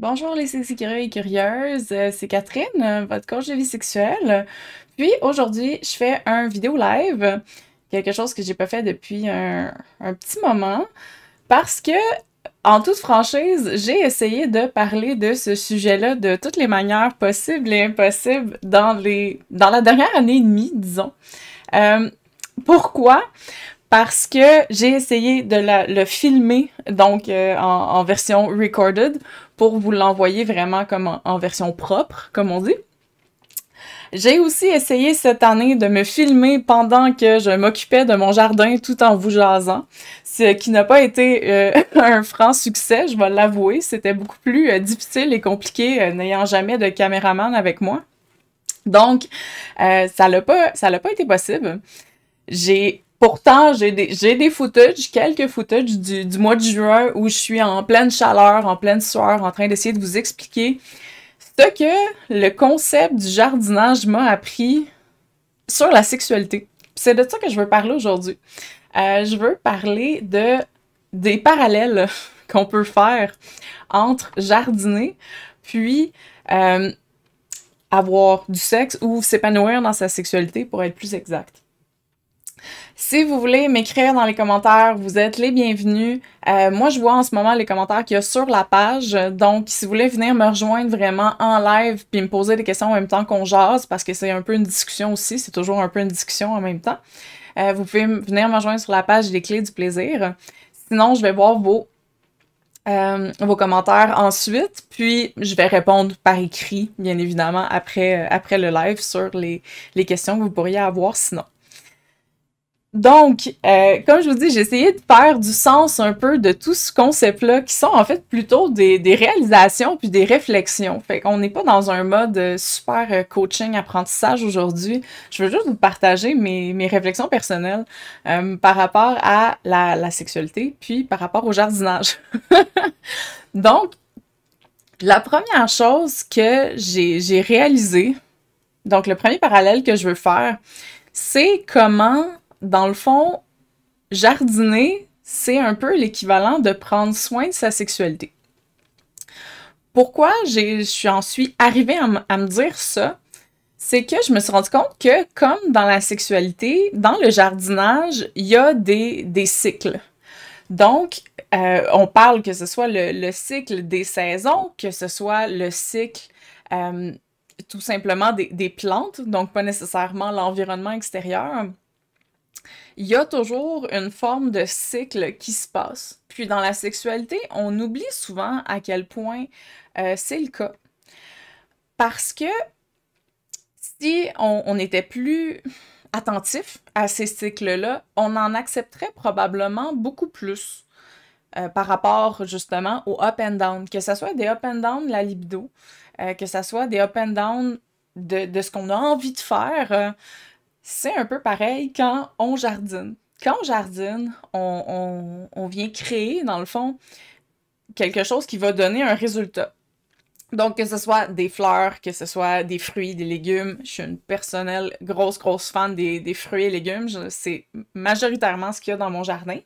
Bonjour les sexy curieux et curieuses, c'est Catherine, votre coach de vie sexuelle. Puis aujourd'hui, je fais un vidéo live, quelque chose que j'ai pas fait depuis un petit moment, parce que, en toute franchise, j'ai essayé de parler de ce sujet-là de toutes les manières possibles et impossibles dans la dernière année et demie, disons. Euh, Pourquoi? Parce que j'ai essayé de le filmer, donc en version recorded, pour vous l'envoyer vraiment comme en version propre, comme on dit. J'ai aussi essayé cette année de me filmer pendant que je m'occupais de mon jardin tout en vous jasant, ce qui n'a pas été un franc succès, je vais l'avouer. C'était beaucoup plus difficile et compliqué n'ayant jamais de caméraman avec moi. Donc, ça l'a pas été possible. Pourtant, j'ai des footages, quelques footages du mois de juin où je suis en pleine chaleur, en pleine sueur, en train d'essayer de vous expliquer ce que le concept du jardinage m'a appris sur la sexualité. C'est de ça que je veux parler aujourd'hui. Je veux parler des parallèles qu'on peut faire entre jardiner puis euh, avoir du sexe ou s'épanouir dans sa sexualité pour être plus exact. Si vous voulez m'écrire dans les commentaires, vous êtes les bienvenus. Moi, je vois en ce moment les commentaires qu'il y a sur la page. Donc, si vous voulez venir me rejoindre vraiment en live puis me poser des questions en même temps qu'on jase, parce que c'est un peu une discussion aussi, c'est toujours un peu une discussion en même temps, vous pouvez venir me rejoindre sur la page des clés du plaisir. Sinon, je vais voir vos commentaires ensuite, puis je vais répondre par écrit, bien évidemment, après le live sur les questions que vous pourriez avoir sinon. Donc, comme je vous dis, j'ai essayé de faire du sens un peu de tout ce concept-là, qui sont en fait plutôt des réalisations puis des réflexions. Fait qu'on n'est pas dans un mode super coaching, apprentissage aujourd'hui. Je veux juste vous partager mes réflexions personnelles par rapport à la sexualité, puis par rapport au jardinage. Donc, la première chose que j'ai réalisée, donc le premier parallèle que je veux faire, c'est comment, dans le fond, jardiner, c'est un peu l'équivalent de prendre soin de sa sexualité. Pourquoi j'en suis arrivée à me dire ça? C'est que je me suis rendu compte que, comme dans la sexualité, dans le jardinage, il y a des cycles. Donc, on parle que ce soit le cycle des saisons, que ce soit le cycle euh, tout simplement des plantes, donc pas nécessairement l'environnement extérieur. Il y a toujours une forme de cycle qui se passe. Puis dans la sexualité, on oublie souvent à quel point c'est le cas. Parce que si on était plus attentif à ces cycles-là, on en accepterait probablement beaucoup plus par rapport justement au up and down. Que ce soit des up and down de la libido, que ce soit des up and down de ce qu'on a envie de faire. C'est un peu pareil quand on jardine. Quand on jardine, on vient créer, dans le fond, quelque chose qui va donner un résultat. Donc, que ce soit des fleurs, que ce soit des fruits, des légumes. Je suis une personnelle grosse fan des fruits et légumes. C'est majoritairement ce qu'il y a dans mon jardin.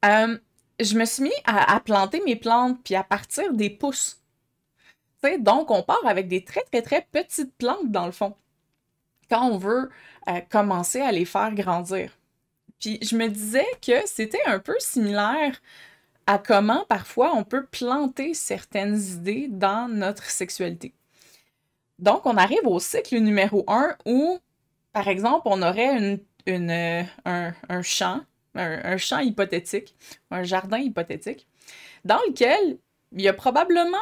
Euh, je me suis mis à planter mes plantes, puis à partir des pousses. T'sais, donc, on part avec des très petites plantes, dans le fond, quand on veut commencer à les faire grandir. Puis je me disais que c'était un peu similaire à comment parfois on peut planter certaines idées dans notre sexualité. Donc on arrive au cycle numéro un où, par exemple, on aurait un champ, un champ hypothétique, un jardin hypothétique, dans lequel il y a probablement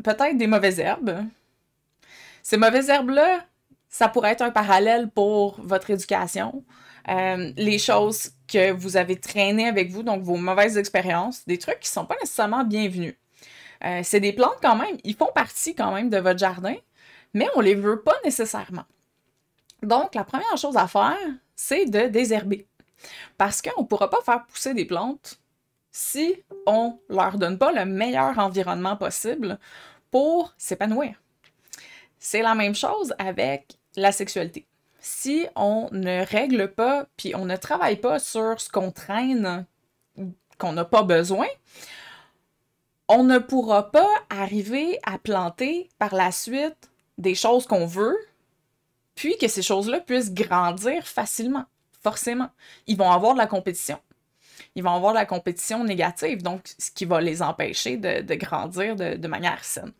peut-être des mauvaises herbes. Ces mauvaises herbes-là, ça pourrait être un parallèle pour votre éducation, les choses que vous avez traînées avec vous, donc vos mauvaises expériences, des trucs qui sont pas nécessairement bienvenus. C'est des plantes quand même, ils font partie quand même de votre jardin, mais on les veut pas nécessairement. Donc, la première chose à faire, c'est de désherber. Parce qu'on ne pourra pas faire pousser des plantes si on leur donne pas le meilleur environnement possible pour s'épanouir. C'est la même chose avec la sexualité. Si on ne règle pas, puis on ne travaille pas sur ce qu'on traîne, qu'on n'a pas besoin, on ne pourra pas arriver à planter par la suite des choses qu'on veut, puis que ces choses-là puissent grandir facilement, forcément. Ils vont avoir de la compétition. Ils vont avoir de la compétition négative, donc ce qui va les empêcher de grandir de manière saine.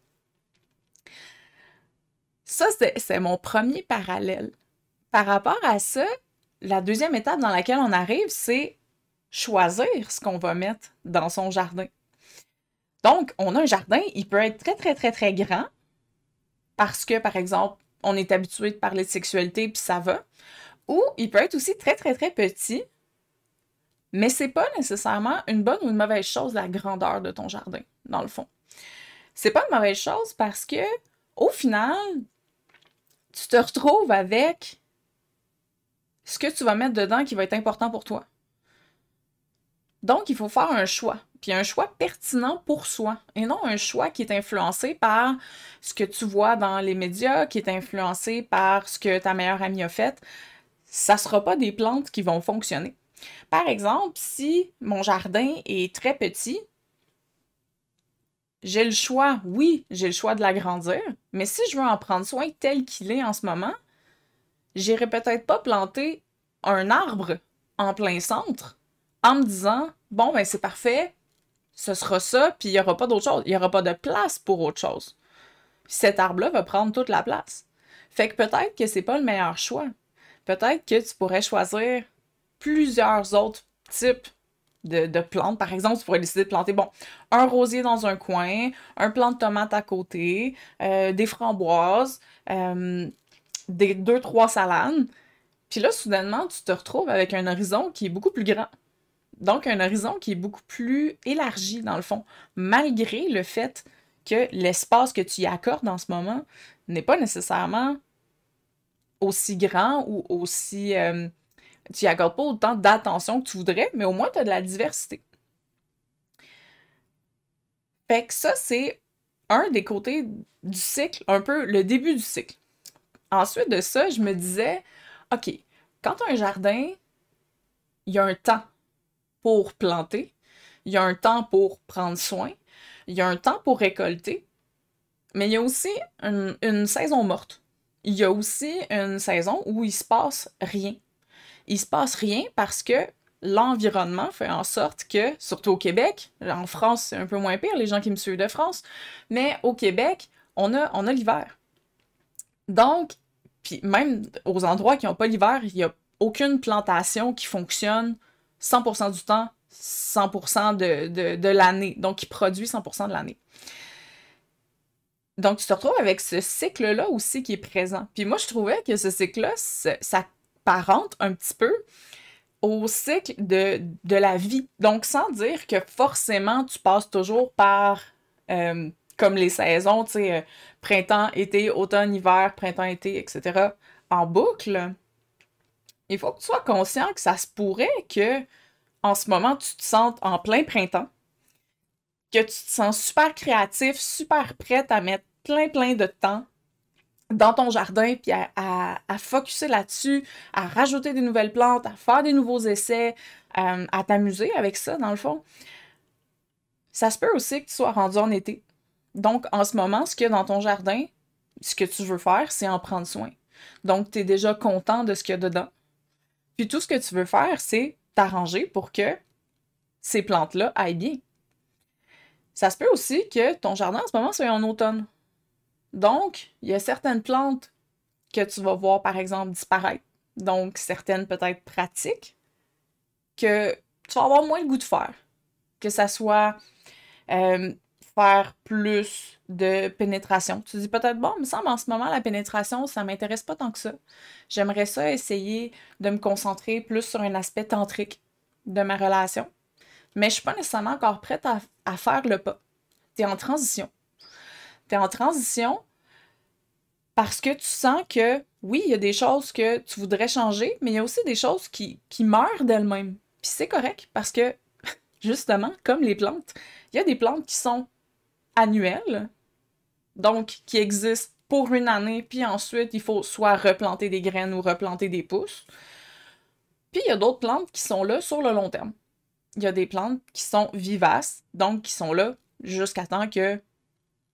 Ça, c'est mon premier parallèle. Par rapport à ça, la deuxième étape dans laquelle on arrive, c'est choisir ce qu'on va mettre dans son jardin. Donc, on a un jardin, il peut être très, très, très, très grand parce que, par exemple, on est habitué de parler de sexualité puis ça va. Ou il peut être aussi très, très, très petit, mais c'est pas nécessairement une bonne ou une mauvaise chose, la grandeur de ton jardin, dans le fond. C'est pas une mauvaise chose parce que, au final, tu te retrouves avec ce que tu vas mettre dedans qui va être important pour toi. Donc, il faut faire un choix. Puis un choix pertinent pour soi. Et non un choix qui est influencé par ce que tu vois dans les médias, qui est influencé par ce que ta meilleure amie a fait. Ça ne sera pas des plantes qui vont fonctionner. Par exemple, si mon jardin est très petit, j'ai le choix, oui, j'ai le choix de l'agrandir, mais si je veux en prendre soin tel qu'il est en ce moment, j'irai peut-être pas planter un arbre en plein centre en me disant, bon, ben c'est parfait, ce sera ça, puis il n'y aura pas d'autre chose. Il n'y aura pas de place pour autre chose. Puis cet arbre-là va prendre toute la place. Fait que peut-être que c'est pas le meilleur choix. Peut-être que tu pourrais choisir plusieurs autres types de plantes. Par exemple, tu pourrais décider de planter, bon, un rosier dans un coin, un plant de tomates à côté, des framboises, des 2-3 salades. Puis là, soudainement, tu te retrouves avec un horizon qui est beaucoup plus grand. Donc, un horizon qui est beaucoup plus élargi, dans le fond, malgré le fait que l'espace que tu y accordes en ce moment n'est pas nécessairement aussi grand ou aussi... tu y accordes pas autant d'attention que tu voudrais, mais au moins, tu as de la diversité. Fait que ça, c'est un des côtés du cycle, un peu le début du cycle. Ensuite de ça, je me disais, OK, quand tu as un jardin, il y a un temps pour planter, il y a un temps pour prendre soin, il y a un temps pour récolter, mais il y a aussi une saison morte. Il y a aussi une saison où il se passe rien. Il se passe rien parce que l'environnement fait en sorte que, surtout au Québec, en France c'est un peu moins pire, les gens qui me suivent de France, mais au Québec, on a l'hiver. Donc, puis même aux endroits qui n'ont pas l'hiver, il n'y a aucune plantation qui fonctionne 100% du temps, 100% de l'année. Donc, qui produit 100% de l'année. Donc, tu te retrouves avec ce cycle-là aussi qui est présent. Puis moi, je trouvais que ce cycle-là, ça parente un petit peu au cycle de la vie. Donc, sans dire que forcément, tu passes toujours par, comme les saisons, tu sais, printemps, été, automne, hiver, printemps, été, etc., en boucle, il faut que tu sois conscient que ça se pourrait que, en ce moment, tu te sentes en plein printemps, que tu te sens super créatif, super prête à mettre plein, plein de temps dans ton jardin, puis à focusser là-dessus, à rajouter des nouvelles plantes, à faire des nouveaux essais, à t'amuser avec ça, dans le fond. Ça se peut aussi que tu sois rendu en été. Donc, en ce moment, ce qu'il y a dans ton jardin, ce que tu veux faire, c'est en prendre soin. Donc, tu es déjà content de ce qu'il y a dedans. Puis tout ce que tu veux faire, c'est t'arranger pour que ces plantes-là aillent bien. Ça se peut aussi que ton jardin, en ce moment, soit en automne. Donc, il y a certaines plantes que tu vas voir, par exemple, disparaître. Donc, certaines peut-être pratiques que tu vas avoir moins le goût de faire. Que ça soit faire plus de pénétration. Tu te dis peut-être, bon, il me semble en ce moment, la pénétration, ça m'intéresse pas tant que ça. J'aimerais ça essayer de me concentrer plus sur un aspect tantrique de ma relation. Mais je suis pas nécessairement encore prête à faire le pas. T'es en transition. T'es en transition parce que tu sens que, oui, il y a des choses que tu voudrais changer, mais il y a aussi des choses qui meurent d'elles-mêmes. Puis c'est correct parce que, justement, comme les plantes, il y a des plantes qui sont annuelles, donc qui existent pour une année, puis ensuite, il faut soit replanter des graines ou replanter des pousses. Puis il y a d'autres plantes qui sont là sur le long terme. Il y a des plantes qui sont vivaces, donc qui sont là jusqu'à temps que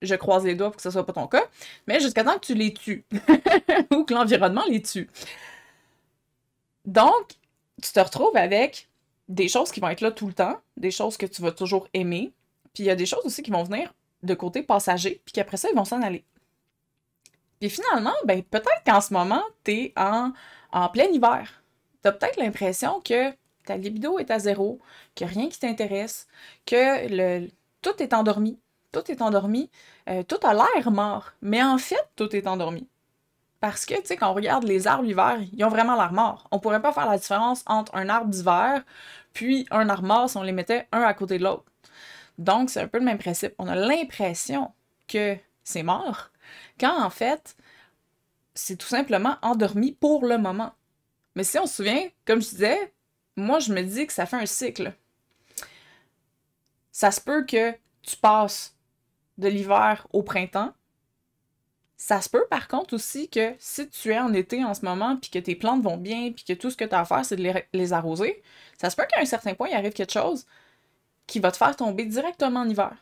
je croise les doigts pour que ce soit pas ton cas, mais jusqu'à temps que tu les tues ou que l'environnement les tue. Donc, tu te retrouves avec des choses qui vont être là tout le temps, des choses que tu vas toujours aimer, puis il y a des choses aussi qui vont venir de côté passager, puis qu'après ça, ils vont s'en aller. Puis finalement, ben peut-être qu'en ce moment, t'es en plein hiver. T'as peut-être l'impression que ta libido est à zéro, qu'il n'y a rien qui t'intéresse, que tout est endormi. Tout est endormi. Tout a l'air mort. Mais en fait, tout est endormi. Parce que, tu sais, quand on regarde les arbres l'hiver, ils ont vraiment l'air morts. On pourrait pas faire la différence entre un arbre d'hiver puis un arbre mort si on les mettait un à côté de l'autre. Donc, c'est un peu le même principe. On a l'impression que c'est mort, quand en fait, c'est tout simplement endormi pour le moment. Mais si on se souvient, comme je disais, moi, je me dis que ça fait un cycle. Ça se peut que tu passes de l'hiver au printemps. Ça se peut par contre aussi que si tu es en été en ce moment, puis que tes plantes vont bien, puis que tout ce que tu as à faire, c'est de les arroser, ça se peut qu'à un certain point, il arrive quelque chose qui va te faire tomber directement en hiver.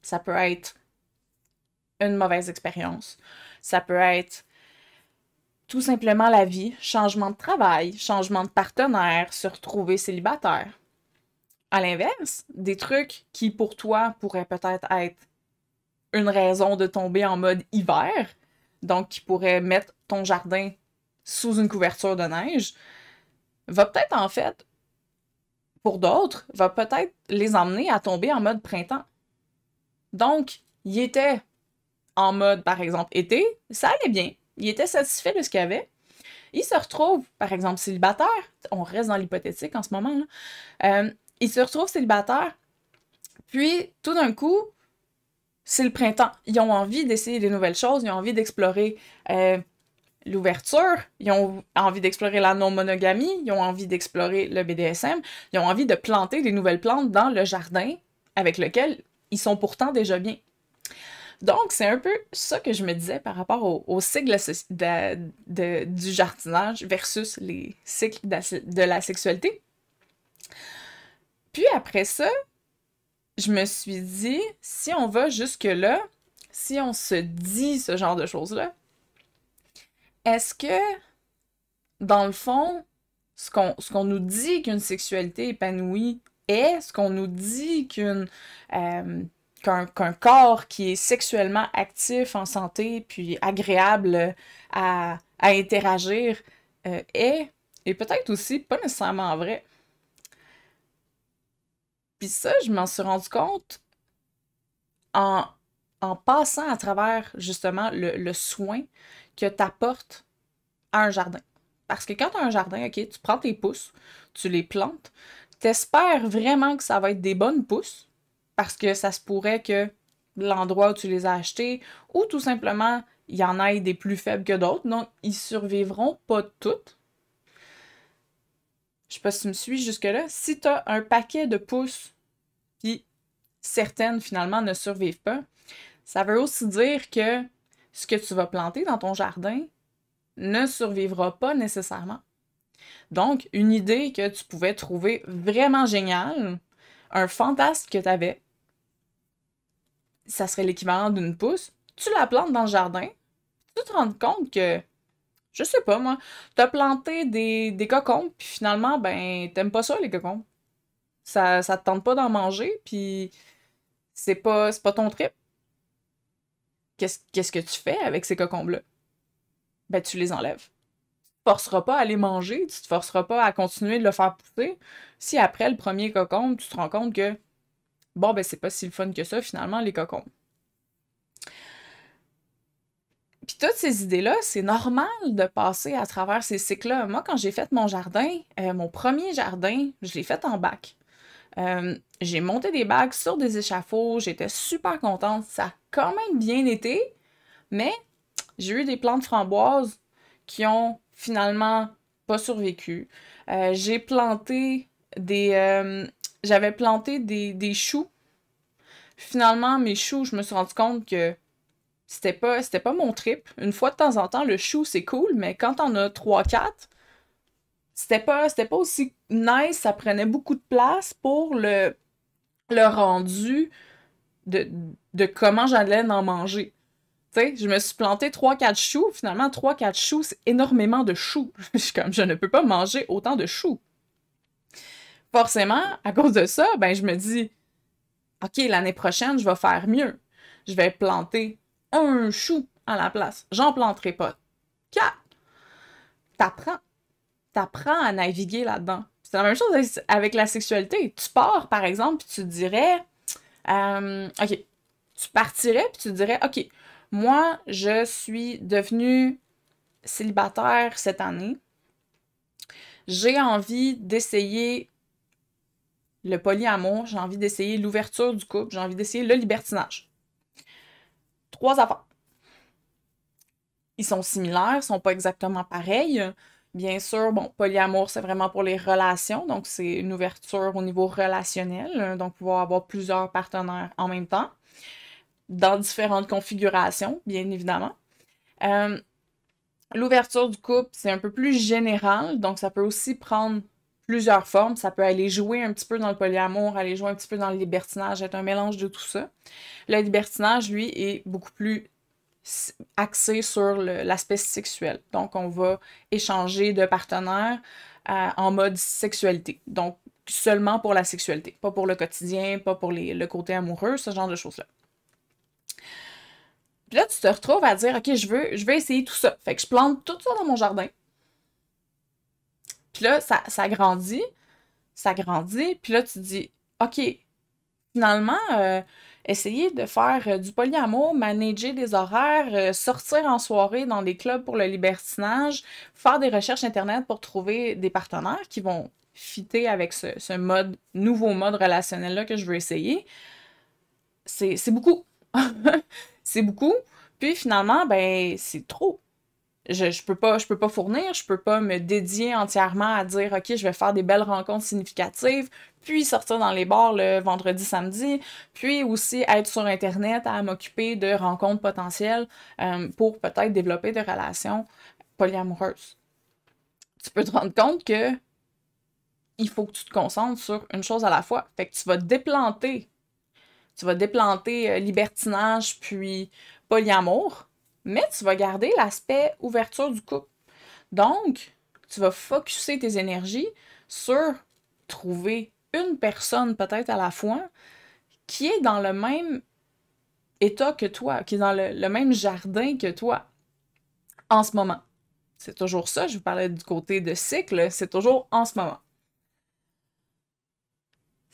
Ça peut être une mauvaise expérience. Ça peut être tout simplement la vie, changement de travail, changement de partenaire, se retrouver célibataire. À l'inverse, des trucs qui pour toi pourraient peut-être être une raison de tomber en mode hiver, donc qui pourrait mettre ton jardin sous une couverture de neige, va peut-être en fait, pour d'autres, va peut-être les emmener à tomber en mode printemps. Donc, il était en mode, par exemple, été, ça allait bien, il était satisfait de ce qu'il avait. Il se retrouve, par exemple, célibataire, on reste dans l'hypothétique en ce moment, là. Il se retrouve célibataire, puis tout d'un coup, c'est le printemps. Ils ont envie d'essayer des nouvelles choses, ils ont envie d'explorer l'ouverture, ils ont envie d'explorer la non-monogamie, ils ont envie d'explorer le BDSM, ils ont envie de planter des nouvelles plantes dans le jardin avec lequel ils sont pourtant déjà bien. Donc, c'est un peu ça que je me disais par rapport au cycle du jardinage versus les cycles de la sexualité. Puis après ça, je me suis dit, si on va jusque-là, si on se dit ce genre de choses-là, est-ce que, dans le fond, ce qu'on nous dit qu'une sexualité épanouie est, ce qu'on nous dit qu'un corps qui est sexuellement actif, en santé, puis agréable à interagir est peut-être aussi pas nécessairement vrai. Puis ça, je m'en suis rendu compte en, en passant à travers justement le soin que t'apportes à un jardin. Parce que quand tu as un jardin, ok, tu prends tes pousses, tu les plantes, t'espères vraiment que ça va être des bonnes pousses, parce que ça se pourrait que l'endroit où tu les as achetées, ou tout simplement, il y en ait des plus faibles que d'autres, donc ils survivront pas toutes. Je sais pas si tu me suis jusque-là. Si tu as un paquet de pousses, puis certaines finalement ne survivent pas, ça veut aussi dire que ce que tu vas planter dans ton jardin ne survivra pas nécessairement. Donc, une idée que tu pouvais trouver vraiment géniale, un fantasme que tu avais, ça serait l'équivalent d'une pousse, tu la plantes dans le jardin, tu te rends compte que, je sais pas moi, t'as planté des cocombes, puis finalement, ben, t'aimes pas ça les cocombes. Ça te tente pas d'en manger, puis c'est pas ton trip. Qu'est-ce que tu fais avec ces cocombes-là? Ben, tu les enlèves. Tu te forceras pas à les manger, tu te forceras pas à continuer de le faire pousser. Si après le premier cocombe, tu te rends compte que, bon, ben, c'est pas si le fun que ça, finalement, les cocombes. Puis toutes ces idées-là, c'est normal de passer à travers ces cycles-là. Moi, quand j'ai fait mon jardin, mon premier jardin, je l'ai fait en bac. J'ai monté des bacs sur des échafauds, j'étais super contente, ça a quand même bien été, mais j'ai eu des plantes framboises qui ont finalement pas survécu. J'ai planté j'avais planté des choux. Finalement, mes choux, je me suis rendu compte que c'était pas mon trip. Une fois de temps en temps, le chou, c'est cool, mais quand t'en as 3-4, c'était pas aussi nice, ça prenait beaucoup de place pour le rendu de, de comment j'allais en manger. Tu sais, je me suis planté 3-4 choux. Finalement, 3-4 choux, c'est énormément de choux. Je suis comme, je ne peux pas manger autant de choux. Forcément, à cause de ça, ben, je me dis, OK, l'année prochaine, je vais faire mieux. Je vais planter un chou à la place. J'en planterai pas 4. T'apprends. T'apprends à naviguer là-dedans. C'est la même chose avec la sexualité. Tu pars, par exemple, puis tu te dirais, OK, tu partirais, puis tu te dirais, OK, moi, je suis devenue célibataire cette année. J'ai envie d'essayer le polyamour, j'ai envie d'essayer l'ouverture du couple, j'ai envie d'essayer le libertinage. 3 affaires. Ils sont similaires, ils sont pas exactement pareils. Bien sûr, bon, polyamour, c'est vraiment pour les relations, donc c'est une ouverture au niveau relationnel, donc pouvoir avoir plusieurs partenaires en même temps, dans différentes configurations, bien évidemment. Euh, L'ouverture du couple, c'est un peu plus général, donc ça peut aussi prendre plusieurs formes. Ça peut aller jouer un petit peu dans le polyamour, aller jouer un petit peu dans le libertinage, être un mélange de tout ça. Le libertinage, lui, est beaucoup plus axé sur l'aspect sexuel. Donc, on va échanger de partenaires en mode sexualité. Donc, seulement pour la sexualité, pas pour le quotidien, pas pour le côté amoureux, ce genre de choses-là. Puis là, tu te retrouves à dire, OK, je veux essayer tout ça. Fait que je plante tout ça dans mon jardin. Puis là, ça grandit. Puis là, tu te dis, OK, finalement, essayer de faire du polyamour, manager des horaires, sortir en soirée dans des clubs pour le libertinage, faire des recherches Internet pour trouver des partenaires qui vont fitter avec ce nouveau mode relationnel-là que je veux essayer. C'est beaucoup. C'est beaucoup. Puis finalement, ben, c'est trop. Je peux pas fournir, je peux pas me dédier entièrement à dire, OK, je vais faire des belles rencontres significatives, puis sortir dans les bars le vendredi, samedi, puis aussi être sur Internet à m'occuper de rencontres potentielles pour peut-être développer des relations polyamoureuses. Tu peux te rendre compte que il faut que tu te concentres sur une chose à la fois. Fait que tu vas déplanter. Tu vas déplanter libertinage puis polyamour, mais tu vas garder l'aspect ouverture du couple. Donc, tu vas focusser tes énergies sur trouver une personne peut-être à la fois qui est dans le même état que toi, qui est dans le même jardin que toi en ce moment. C'est toujours ça, je vous parlais du côté de cycle, c'est toujours en ce moment.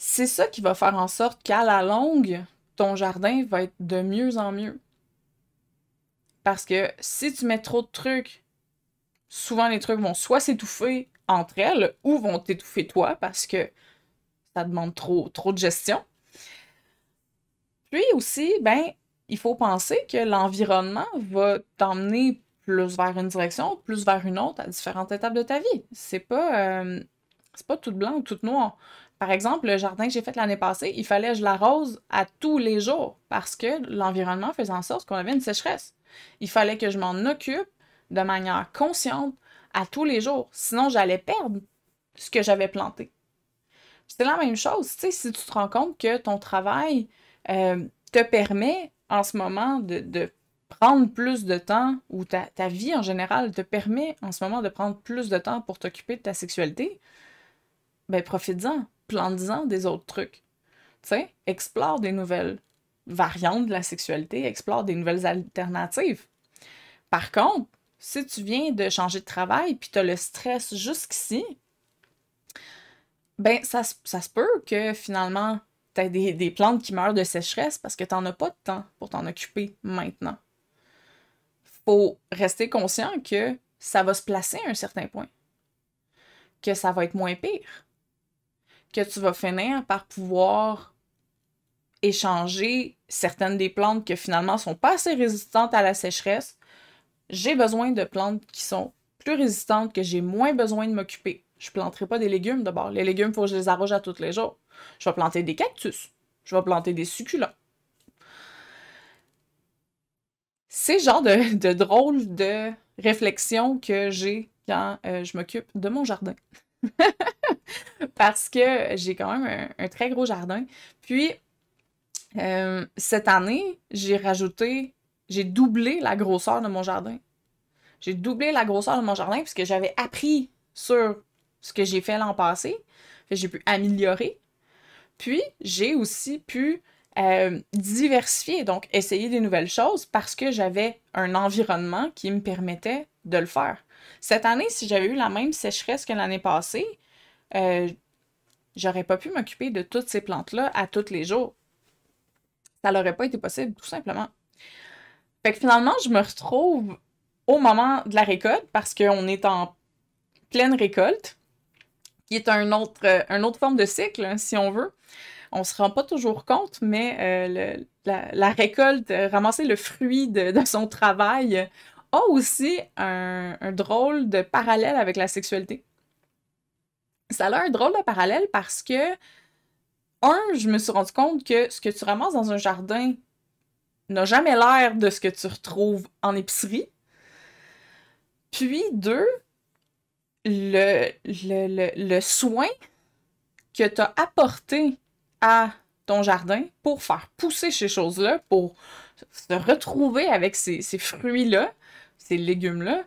C'est ça qui va faire en sorte qu'à la longue, ton jardin va être de mieux en mieux. Parce que si tu mets trop de trucs, souvent les trucs vont soit s'étouffer entre elles ou vont t'étouffer toi parce que ça demande trop de gestion. Puis aussi, ben, il faut penser que l'environnement va t'emmener plus vers une direction, plus vers une autre à différentes étapes de ta vie. C'est pas tout blanc ou tout noir. Par exemple, le jardin que j'ai fait l'année passée, il fallait que je l'arrose à tous les jours parce que l'environnement faisait en sorte qu'on avait une sécheresse. Il fallait que je m'en occupe de manière consciente à tous les jours. Sinon, j'allais perdre ce que j'avais planté. C'est la même chose, tu sais, si tu te rends compte que ton travail te permet en ce moment de prendre plus de temps, ou ta vie en général te permet en ce moment de prendre plus de temps pour t'occuper de ta sexualité, ben profites-en, plante-en des autres trucs. Tu sais, explore des nouvelles variantes de la sexualité, explore des nouvelles alternatives. Par contre, si tu viens de changer de travail puis tu as le stress jusqu'ici, ben ça se peut que finalement t'aies des plantes qui meurent de sécheresse parce que t'en as pas de temps pour t'en occuper maintenant. Faut rester conscient que ça va se placer à un certain point, que ça va être moins pire, que tu vas finir par pouvoir échanger certaines des plantes que finalement sont pas assez résistantes à la sécheresse. J'ai besoin de plantes qui sont plus résistantes, que j'ai moins besoin de m'occuper. Je planterai pas des légumes d'abord. Les légumes, il faut que je les arroge à tous les jours. Je vais planter des cactus. Je vais planter des succulents. C'est le genre de drôle de réflexion que j'ai quand je m'occupe de mon jardin. Parce que j'ai quand même un très gros jardin. Puis, Cette année, j'ai doublé la grosseur de mon jardin. J'ai doublé la grosseur de mon jardin puisque j'avais appris sur ce que j'ai fait l'an passé. J'ai pu améliorer. Puis, j'ai aussi pu diversifier, donc essayer des nouvelles choses parce que j'avais un environnement qui me permettait de le faire. Cette année, si j'avais eu la même sécheresse que l'année passée, euh, j'aurais pas pu m'occuper de toutes ces plantes-là à tous les jours. Ça n'aurait pas été possible, tout simplement. Fait que finalement, je me retrouve au moment de la récolte parce qu'on est en pleine récolte, qui est une autre forme de cycle, hein, si on veut. On se rend pas toujours compte, mais la récolte, ramasser le fruit de son travail, a aussi un drôle de parallèle avec la sexualité. Ça a un drôle de parallèle parce que, je me suis rendu compte que ce que tu ramasses dans un jardin n'a jamais l'air de ce que tu retrouves en épicerie. Puis, deux, le soin que tu as apporté à ton jardin pour faire pousser ces choses-là, pour se retrouver avec ces fruits-là, ces légumes-là,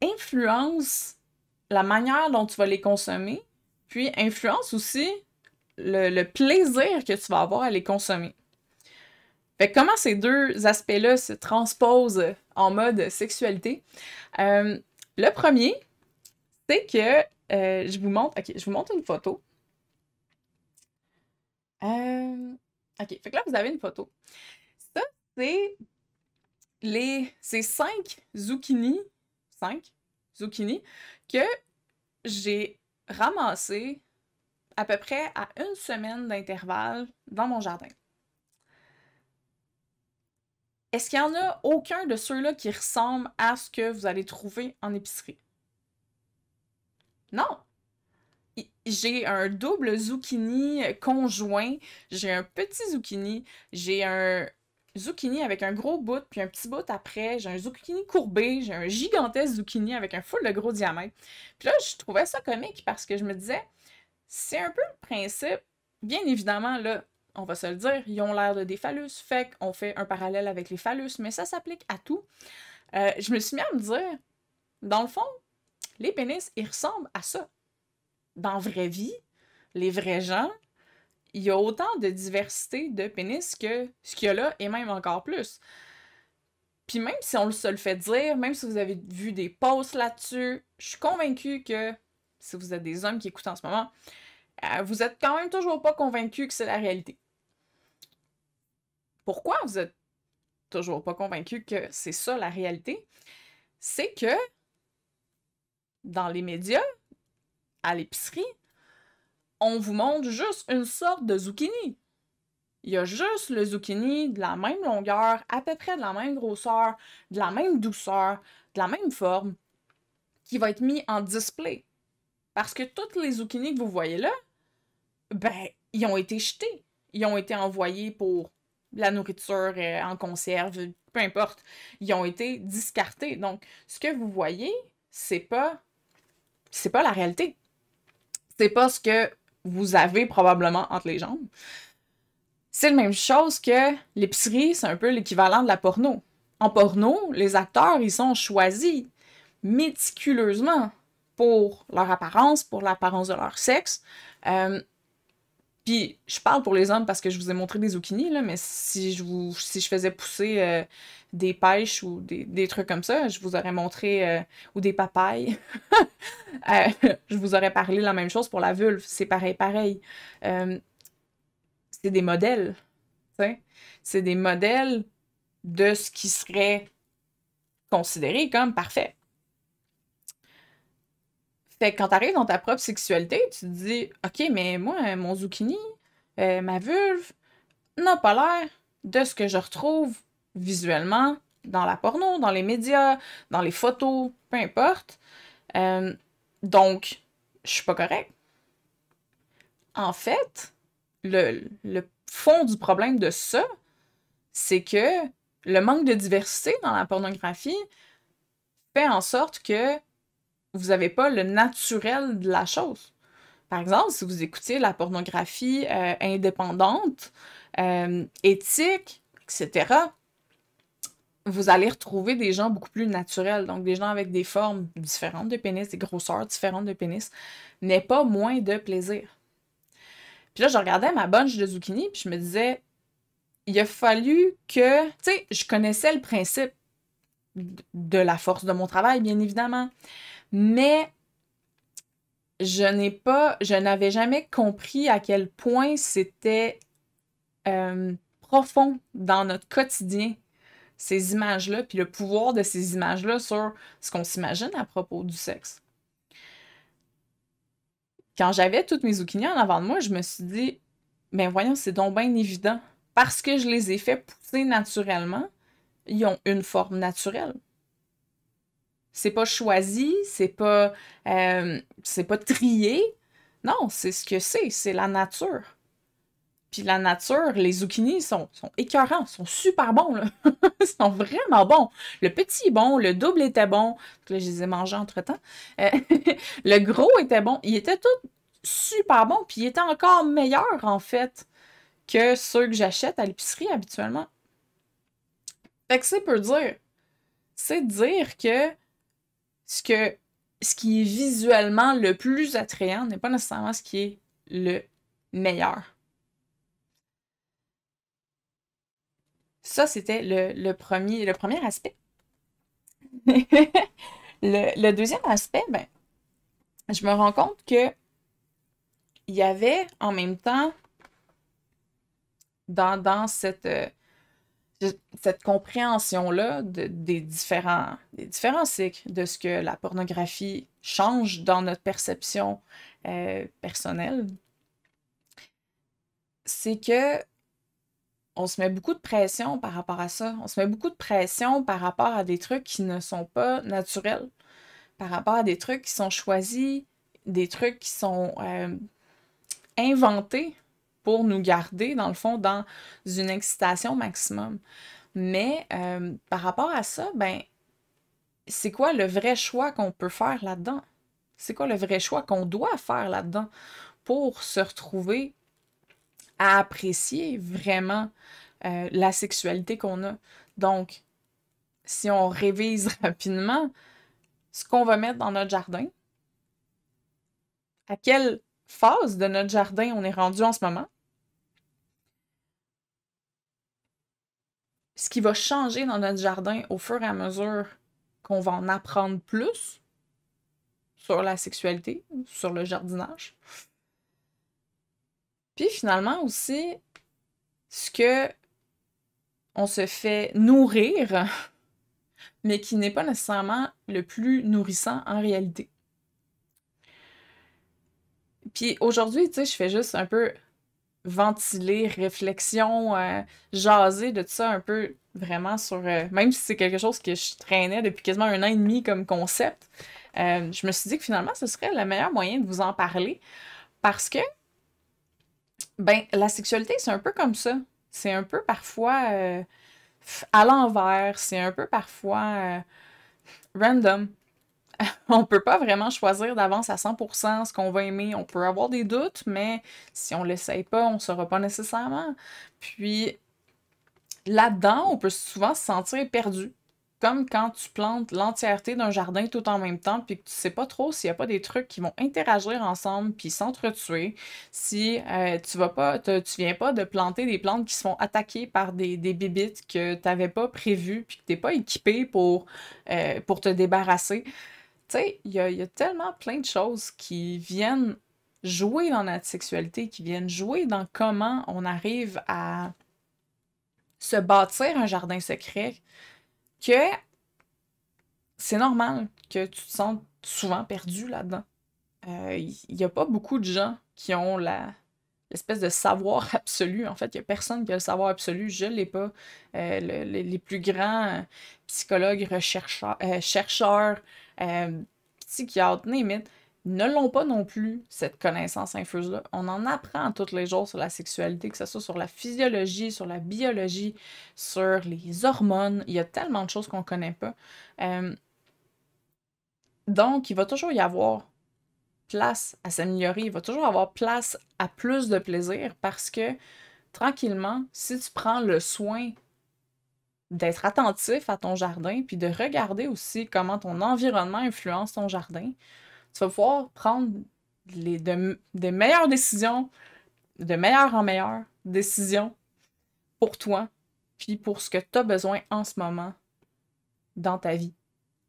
influence la manière dont tu vas les consommer, puis influence aussi le plaisir que tu vas avoir à les consommer. Fait que comment ces deux aspects-là se transposent en mode sexualité? Le premier, c'est que je vous montre une photo. OK, fait que là, vous avez une photo. Ça, c'est ces 5 zucchini que j'ai ramassés à peu près à une semaine d'intervalle dans mon jardin. Est-ce qu'il y en a aucun de ceux-là qui ressemble à ce que vous allez trouver en épicerie? Non! J'ai un double zucchini conjoint, j'ai un petit zucchini, j'ai un zucchini avec un gros bout, puis un petit bout après, j'ai un zucchini courbé, j'ai un gigantesque zucchini avec un full de gros diamètre. Puis là, je trouvais ça comique parce que je me disais, c'est un peu le principe, bien évidemment, là, on va se le dire, ils ont l'air de des phallus, fait qu'on fait un parallèle avec les phallus, mais ça s'applique à tout. Je me suis mis à me dire, dans le fond, les pénis, ils ressemblent à ça. Dans la vraie vie, les vrais gens, il y a autant de diversité de pénis que ce qu'il y a là, et même encore plus. Puis même si on se le fait dire, même si vous avez vu des posts là-dessus, je suis convaincue que, si vous êtes des hommes qui écoutent en ce moment, vous êtes quand même toujours pas convaincus que c'est la réalité. Pourquoi vous êtes toujours pas convaincus que c'est ça la réalité? C'est que dans les médias, à l'épicerie, on vous montre juste une sorte de zucchini. Il y a juste le zucchini de la même longueur, à peu près de la même grosseur, de la même douceur, de la même forme, qui va être mis en display. Parce que toutes les zucchinis que vous voyez là, ben, ils ont été jetés. Ils ont été envoyés pour la nourriture en conserve, peu importe. Ils ont été discartés. Donc, ce que vous voyez, c'est pas la réalité. C'est pas ce que vous avez probablement entre les jambes. C'est la même chose que l'épicerie, c'est un peu l'équivalent de la porno. En porno, les acteurs, ils sont choisis méticuleusement pour leur apparence, pour l'apparence de leur sexe. Puis, je parle pour les hommes parce que je vous ai montré des zucchinis, là, mais si je faisais pousser des pêches ou des trucs comme ça, je vous aurais montré, ou des papayes, je vous aurais parlé la même chose pour la vulve. C'est pareil. C'est des modèles, tu sais. C'est des modèles de ce qui serait considéré comme parfait. Fait que quand t'arrives dans ta propre sexualité, tu te dis, OK, mais moi, mon zucchini, ma vulve, n'a pas l'air de ce que je retrouve visuellement dans la porno, dans les médias, dans les photos, peu importe. Donc, je suis pas correcte. En fait, le fond du problème de ça, c'est que le manque de diversité dans la pornographie fait en sorte que vous n'avez pas le naturel de la chose. Par exemple, si vous écoutiez la pornographie indépendante, éthique, etc., vous allez retrouver des gens beaucoup plus naturels, donc des gens avec des formes différentes de pénis, des grosseurs différentes de pénis, mais pas moins de plaisir. Puis là, je regardais ma bunch de zucchini, puis je me disais, il a fallu que, tu sais, je connaissais le principe de la force de mon travail, bien évidemment, mais je n'avais jamais compris à quel point c'était profond dans notre quotidien, ces images-là, puis le pouvoir de ces images-là sur ce qu'on s'imagine à propos du sexe. Quand j'avais toutes mes zucchinis en avant de moi, je me suis dit, ben voyons, c'est donc bien évident. Parce que je les ai fait pousser naturellement, ils ont une forme naturelle. C'est pas choisi, c'est pas trié. Non, c'est ce que c'est la nature. Puis la nature, les zucchinis sont écœurants, sont super bons, là. Ils sont vraiment bons. Le petit est bon, le double était bon. Là, je les ai mangés entre-temps. Euh, le gros était bon. Il était tout super bon, puis il était encore meilleur, en fait, que ceux que j'achète à l'épicerie habituellement. Fait que c'est peu dire. C'est dire que ce qui est visuellement le plus attrayant n'est pas nécessairement ce qui est le meilleur. Ça, c'était le premier aspect. Le deuxième aspect, ben, je me rends compte que il y avait en même temps dans cette compréhension-là des différents cycles de ce que la pornographie change dans notre perception personnelle, c'est que on se met beaucoup de pression par rapport à ça. On se met beaucoup de pression par rapport à des trucs qui ne sont pas naturels, par rapport à des trucs qui sont choisis, des trucs qui sont inventés pour nous garder, dans le fond, dans une excitation maximum. Mais par rapport à ça, ben, c'est quoi le vrai choix qu'on peut faire là-dedans? C'est quoi le vrai choix qu'on doit faire là-dedans pour se retrouver à apprécier vraiment la sexualité qu'on a? Donc, si on révise rapidement ce qu'on va mettre dans notre jardin, à quelle phase de notre jardin on est rendu en ce moment, ce qui va changer dans notre jardin au fur et à mesure qu'on va en apprendre plus sur la sexualité, sur le jardinage. Puis finalement aussi, ce que on se fait nourrir, mais qui n'est pas nécessairement le plus nourrissant en réalité. Puis aujourd'hui, tu sais, je fais juste un peu ventiler, réflexion, jaser de tout ça un peu vraiment sur... même si c'est quelque chose que je traînais depuis quasiment 1 an et demi comme concept, je me suis dit que finalement, ce serait le meilleur moyen de vous en parler parce que, ben, la sexualité, c'est un peu comme ça. C'est un peu parfois à l'envers, c'est un peu parfois random. On peut pas vraiment choisir d'avance à 100% ce qu'on va aimer. On peut avoir des doutes, mais si on l'essaye pas, on saura pas nécessairement. Puis là-dedans, on peut souvent se sentir perdu. Comme quand tu plantes l'entièreté d'un jardin tout en même temps, puis que tu sais pas trop s'il y a pas des trucs qui vont interagir ensemble puis s'entretuer. Si tu viens pas de planter des plantes qui se font attaquer par des bébites que t'avais pas prévues puis que t'es pas équipé pour te débarrasser. Tu sais, il y a tellement plein de choses qui viennent jouer dans notre sexualité, qui viennent jouer dans comment on arrive à se bâtir un jardin secret, que c'est normal que tu te sentes souvent perdu là-dedans. Il n'y a pas beaucoup de gens qui ont l'espèce de savoir absolu. En fait, il n'y a personne qui a le savoir absolu. Je ne l'ai pas. Les plus grands psychologues, chercheurs, psychiatres, name it, ne l'ont pas non plus, cette connaissance infuse-là. On en apprend tous les jours sur la sexualité, que ce soit sur la physiologie, sur la biologie, sur les hormones. Il y a tellement de choses qu'on ne connaît pas. Euh, donc, il va toujours y avoir place à s'améliorer, il va toujours avoir place à plus de plaisir parce que tranquillement, si tu prends le soin d'être attentif à ton jardin, puis de regarder aussi comment ton environnement influence ton jardin, tu vas pouvoir prendre des meilleures décisions, de meilleure en meilleure décisions pour toi, puis pour ce que tu as besoin en ce moment dans ta vie,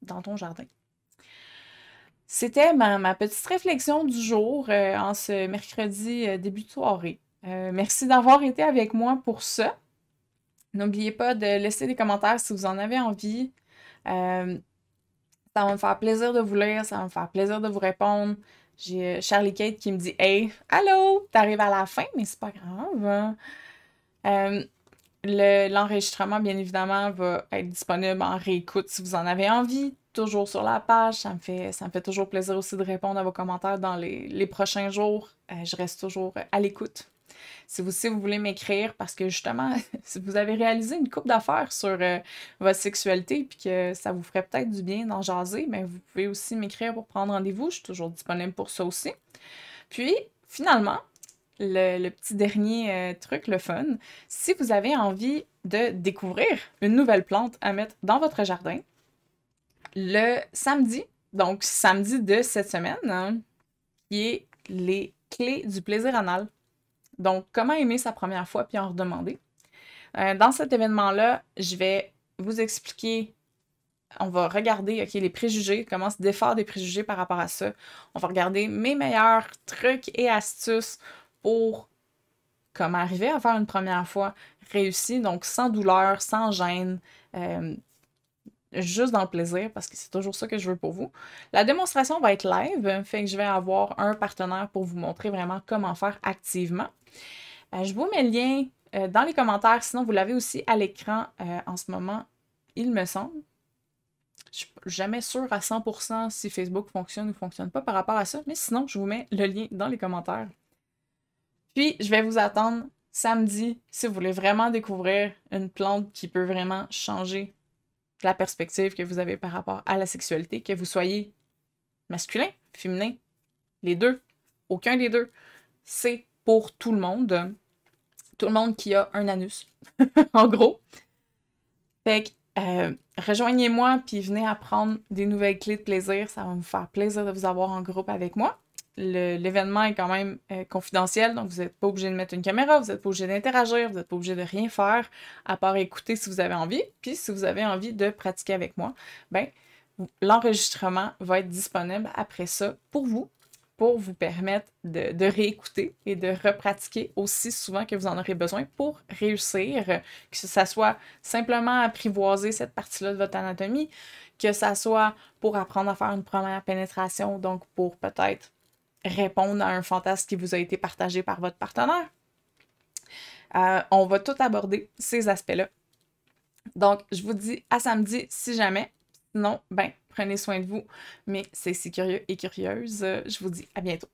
dans ton jardin. C'était ma petite réflexion du jour en ce mercredi début de soirée. Merci d'avoir été avec moi pour ça. N'oubliez pas de laisser des commentaires si vous en avez envie. Ça va me faire plaisir de vous lire, ça va me faire plaisir de vous répondre. J'ai Charlie Kate qui me dit Hey, allô, t'arrives à la fin, mais c'est pas grave. Hein. L'enregistrement, bien évidemment, va être disponible en réécoute si vous en avez envie. Toujours sur la page. Ça me fait toujours plaisir aussi de répondre à vos commentaires dans les prochains jours. Je reste toujours à l'écoute. Si vous voulez m'écrire, parce que justement, si vous avez réalisé une couple d'affaires sur votre sexualité puis que ça vous ferait peut-être du bien d'en jaser, mais vous pouvez aussi m'écrire pour prendre rendez-vous. Je suis toujours disponible pour ça aussi. Puis, finalement, le petit dernier truc, le fun, si vous avez envie de découvrir une nouvelle plante à mettre dans votre jardin, le samedi, donc samedi de cette semaine, hein, qui est les clés du plaisir anal. Donc, comment aimer sa première fois puis en redemander. Dans cet événement-là, je vais vous expliquer, on va regarder les préjugés, comment se défaire des préjugés par rapport à ça. On va regarder mes meilleurs trucs et astuces pour comment arriver à faire une première fois réussie, donc sans douleur, sans gêne, juste dans le plaisir, parce que c'est toujours ça que je veux pour vous. La démonstration va être live, fait que je vais avoir un partenaire pour vous montrer vraiment comment faire activement. Je vous mets le lien dans les commentaires, sinon vous l'avez aussi à l'écran en ce moment, il me semble. Je suis jamais sûre à 100% si Facebook fonctionne ou fonctionne pas par rapport à ça, mais sinon, je vous mets le lien dans les commentaires. Puis, je vais vous attendre samedi si vous voulez vraiment découvrir une plante qui peut vraiment changer la perspective que vous avez par rapport à la sexualité, que vous soyez masculin, féminin, les deux, aucun des deux. C'est pour tout le monde qui a un anus, en gros. Fait que rejoignez-moi puis venez apprendre des nouvelles clés de plaisir. Ça va me faire plaisir de vous avoir en groupe avec moi. L'événement est quand même confidentiel, donc vous n'êtes pas obligé de mettre une caméra, vous n'êtes pas obligé d'interagir, vous n'êtes pas obligé de rien faire, à part écouter si vous avez envie. Puis si vous avez envie de pratiquer avec moi, ben l'enregistrement va être disponible après ça pour vous permettre de réécouter et de repratiquer aussi souvent que vous en aurez besoin pour réussir, que ça soit simplement apprivoiser cette partie-là de votre anatomie, que ça soit pour apprendre à faire une première pénétration, donc pour peut-être répondre à un fantasme qui vous a été partagé par votre partenaire. On va tout aborder ces aspects-là. Donc, je vous dis à samedi si jamais. Sinon, ben, prenez soin de vous. Mais c'est si curieux et curieuse. Je vous dis à bientôt.